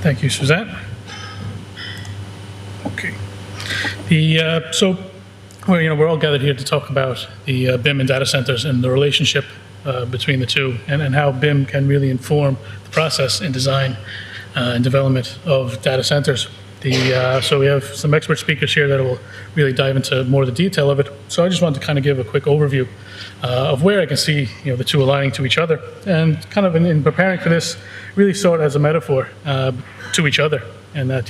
Thank you, Suzanne. Okay. So we're all gathered here to talk about the BIM and data centers and the relationship between the two, and how BIM can really inform the process in design and development of data centers. So we have some expert speakers here that will really dive into more of the detail of it. So I just wanted to kind of give a quick overview of where I can see the two aligning to each other, and kind of in preparing for this, really saw it as a metaphor to each other, and that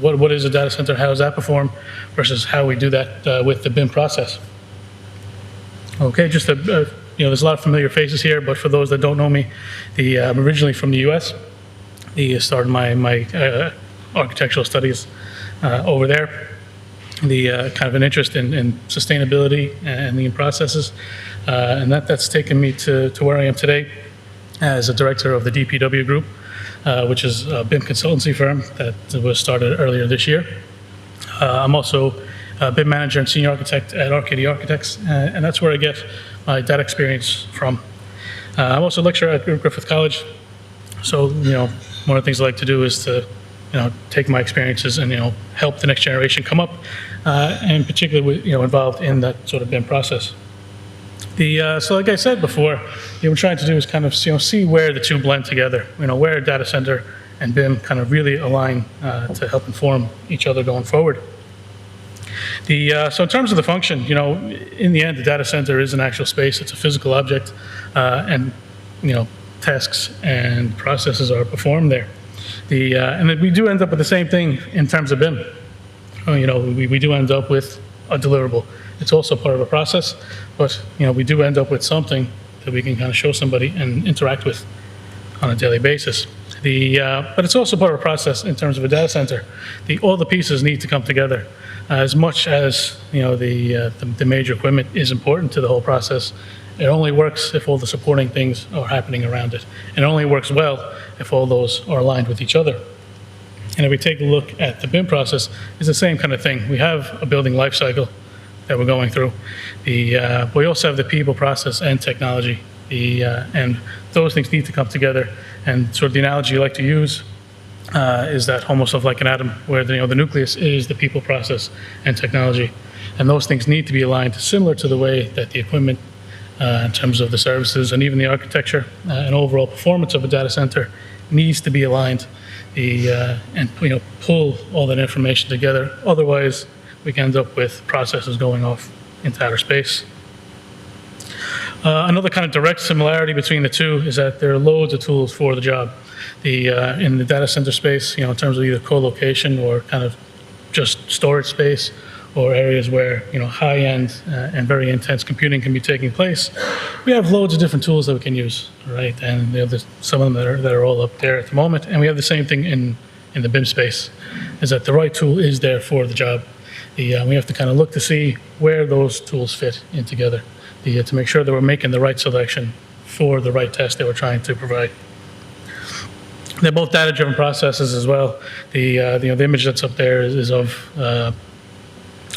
what is a data center, how does that perform, versus how we do that with the BIM process. Okay, just there's a lot of familiar faces here, but for those that don't know me, I'm originally from the U.S. I started my architectural studies over there. Kind of an interest in sustainability and lean processes, and that's taken me to where I am today as a director of the DPW group, which is a BIM consultancy firm that was started earlier this year. I'm also a BIM manager and senior architect at RKD Architects, and that's where I get my data experience from. I'm also a lecturer at Griffith College, so one of the things I like to do is to take my experiences and help the next generation come up, and particularly involved in that sort of BIM process. So like I said before, what we're trying to do is kind of see where the two blend together. Where data center and BIM kind of really align to help inform each other going forward. So in terms of the function, in the end, the data center is an actual space. It's a physical object, and tasks and processes are performed there. And then we do end up with the same thing in terms of BIM. We do end up with a deliverable. It's also part of a process, but we do end up with something that we can kind of show somebody and interact with on a daily basis. But it's also part of a process in terms of a data center. All the pieces need to come together. As much as the major equipment is important to the whole process, it only works if all the supporting things are happening around it. And it only works well if all those are aligned with each other. And if we take a look at the BIM process, it's the same kind of thing. We have a building life cycle that we're going through. But we also have the people, process, and technology. And those things need to come together. And sort of the analogy I like to use is that almost of like an atom, where the nucleus is the people, process, and technology. And those things need to be aligned similar to the way that the equipment, in terms of the services and even the architecture and overall performance of a data center, needs to be aligned and pull all that information together. Otherwise, we can end up with processes going off into outer space. Another kind of direct similarity between the two is that there are loads of tools for the job. In the data center space, in terms of either co-location or kind of just storage space, or areas where high-end and very intense computing can be taking place, we have loads of different tools that we can use, right? And there's some of them that are all up there at the moment. And we have the same thing in the BIM space, is that the right tool is there for the job. We have to kind of look to see where those tools fit in together, to make sure that we're making the right selection for the right test that we're trying to provide. They're both data-driven processes as well. The image that's up there is of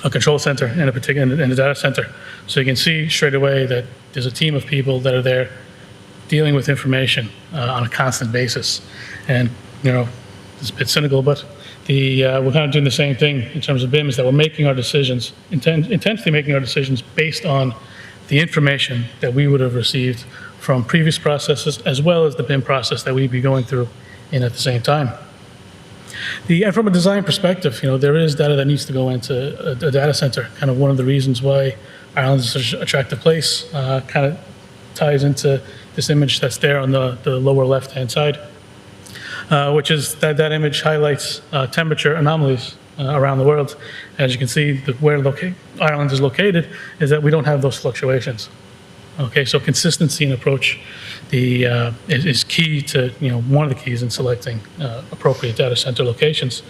a control center in a data center. So you can see straight away that there's a team of people that are there dealing with information on a constant basis. And it's a bit cynical, but we're kind of doing the same thing in terms of BIM, is that we're making our decisions, intentionally making our decisions based on the information that we would have received from previous processes, as well as the BIM process that we'd be going through at the same time. And from a design perspective, there is data that needs to go into a data center. Kind of one of the reasons why Ireland is such an attractive place kind of ties into this image that's there on the lower left-hand side, which is that image highlights temperature anomalies around the world. As you can see, where Ireland is located is that we don't have those fluctuations. Okay, so consistency in approach is key to, one of the keys in selecting appropriate data center locations.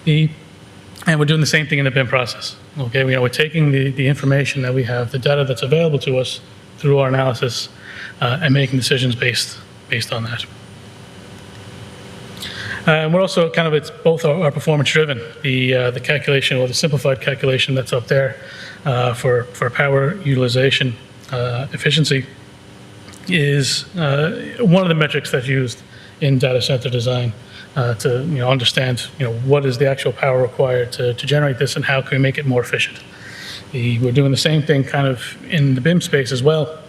And we're doing the same thing in the BIM process. Okay, we're taking the information that we have, the data that's available to us through our analysis, and making decisions based on that. And we're also it's both are performance driven. The calculation, or the simplified calculation that's up there for power utilization efficiency, is one of the metrics that's used in data center design. to understand what is the actual power required to generate this and how can we make it more efficient. We're doing the same thing kind of in the BIM space as well.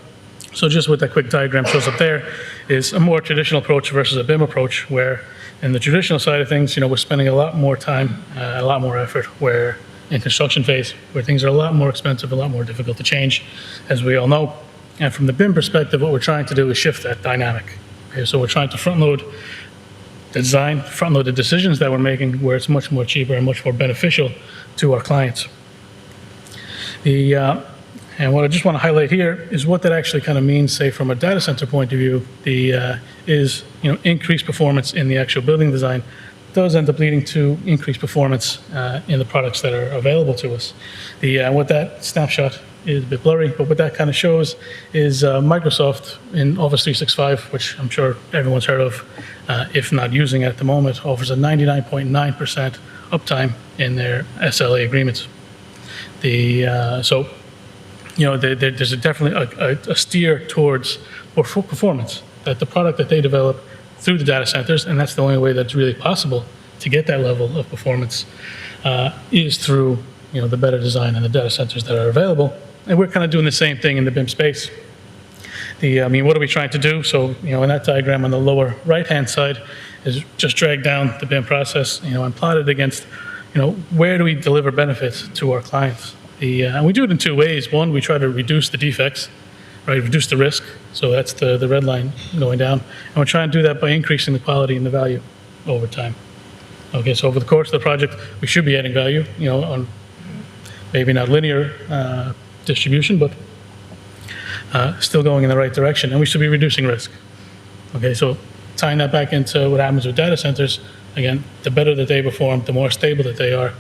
So just what that quick diagram shows up there is a more traditional approach versus a BIM approach, where in the traditional side of things, we're spending a lot more time, a lot more effort, where in construction phase, where things are a lot more expensive, a lot more difficult to change, as we all know. And from the BIM perspective, what we're trying to do is shift that dynamic. Okay, so we're trying to front load the design, front load the decisions that we're making, where it's much more cheaper and much more beneficial to our clients. And what I just want to highlight here is what that actually kind of means, say, from a data center point of view, is increased performance in the actual building design does end up leading to increased performance in the products that are available to us. What that snapshot is a bit blurry, but what that kind of shows is Microsoft in Office 365, which I'm sure everyone's heard of, if not using it at the moment, offers a 99.9% uptime in their SLA agreements. There's definitely a steer towards performance, that the product that they develop through the data centers, and that's the only way that's really possible to get that level of performance, is through the better design and the data centers that are available. And we're kind of doing the same thing in the BIM space. What are we trying to do? So, in that diagram on the lower right-hand side is just drag down the BIM process, and plot it against, where do we deliver benefits to our clients? And we do it in two ways. One, we try to reduce the defects, right? Reduce the risk. So that's the red line going down. And we're trying to do that by increasing the quality and the value over time. Okay, so over the course of the project, we should be adding value, on maybe not linear distribution, but still going in the right direction. And we should be reducing risk. Okay, so tying that back into what happens with data centers, again, the better that they perform, the more stable that they are,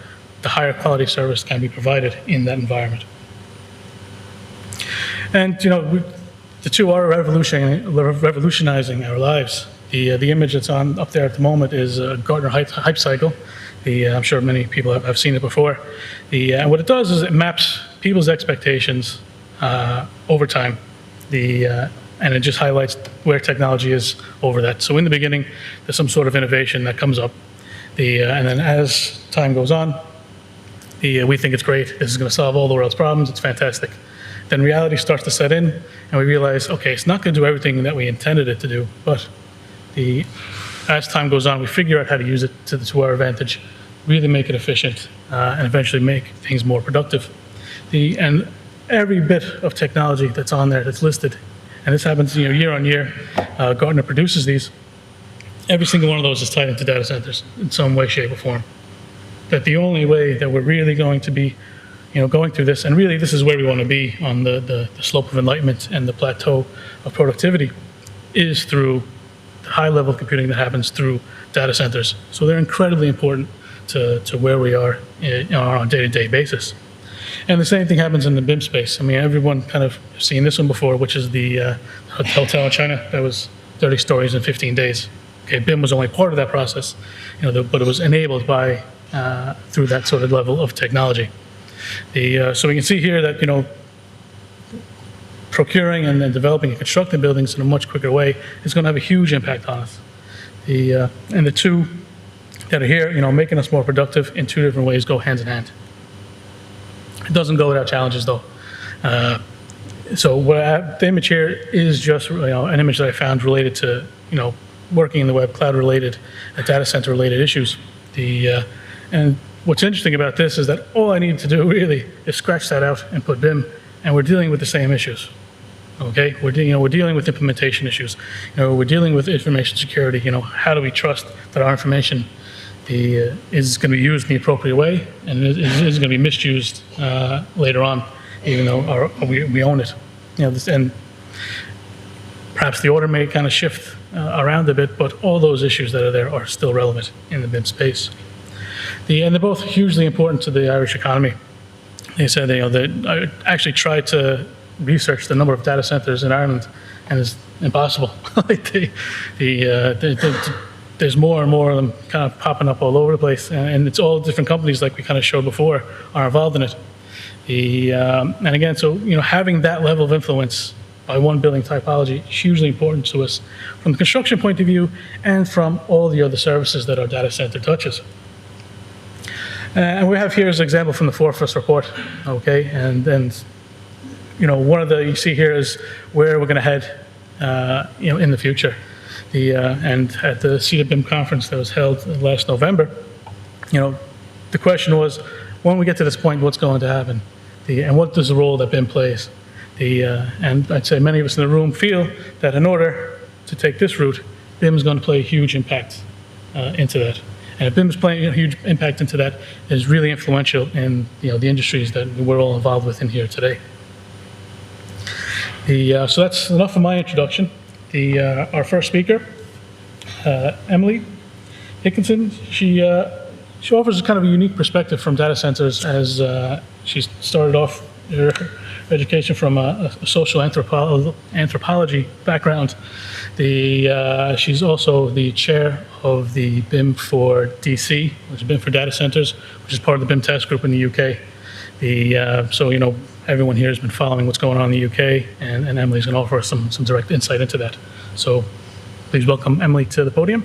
the higher quality service can be provided in that environment. And the two are revolutionizing our lives. The image that's up there at the moment is a Gartner hype cycle. I'm sure many people have seen it before. And what it does is it maps people's expectations over time. And it just highlights where technology is over that. So in the beginning, there's some sort of innovation that comes up. And then as time goes on, we think it's great, this is going to solve all the world's problems, it's fantastic. Then reality starts to set in, and we realize, okay, it's not going to do everything that we intended it to do, but as time goes on, we figure out how to use it to our advantage, really make it efficient, and eventually make things more productive. And every bit of technology that's on there, that's listed, and this happens year on year, Gartner produces these, every single one of those is tied into data centers in some way, shape, or form. That the only way that we're really going to be, going through this, and really this is where we want to be on the slope of enlightenment and the plateau of productivity, is through the high level of computing that happens through data centers. So they're incredibly important to where we are on a day-to-day basis. And the same thing happens in the BIM space. Everyone kind of seen this one before, which is the hotel in China that was 30 stories in 15 days. Okay, BIM was only part of that process, but it was enabled by through that sort of level of technology. So we can see here that procuring and then developing and constructing buildings in a much quicker way is going to have a huge impact on us. And the two that are here, making us more productive in two different ways go hand in hand. It doesn't go without challenges, though. So the image here is just an image that I found related to working in the web, cloud-related, data center-related issues. And what's interesting about this is that all I need to do really is scratch that out and put BIM, and we're dealing with the same issues. Okay, we're dealing with implementation issues. We're dealing with information security. How do we trust that our information is going to be used in the appropriate way, and is going to be misused later on, even though we own it. And perhaps the order may kind of shift around a bit, but all those issues that are there are still relevant in the BIM space. And they're both hugely important to the Irish economy. They said I actually tried to research the number of data centers in Ireland, and it's impossible. There's more and more of them kind of popping up all over the place, and it's all different companies, like we kind of showed before, are involved in it. And again, so having that level of influence by one building typology is hugely important to us from the construction point of view and from all the other services that our data center touches. And we have here as an example from the Fortress report, okay? And you know, one of the, you see here is where we're going to head, you know, in the future. And at the CITA BIM conference that was held last November, you know, the question was, when we get to this point, what's going to happen? And what is the role that BIM plays? And I'd say many of us in the room feel that in order to take this route, BIM is going to play a huge impact into that. And if BIM is playing a huge impact into that, it is really influential in, you know, the industries that we're all involved with in here today. So that's enough of my introduction. Our first speaker, Emily Hickinson, she offers a kind of a unique perspective from data centers, as she started off her education from a social anthropology background. She's also the chair of the BIM for DC, which is BIM for data centers, which is part of the BIM task group in the UK. So, you know, everyone here has been following what's going on in the UK, and Emily's going to offer us some direct insight into that. So please welcome Emily to the podium.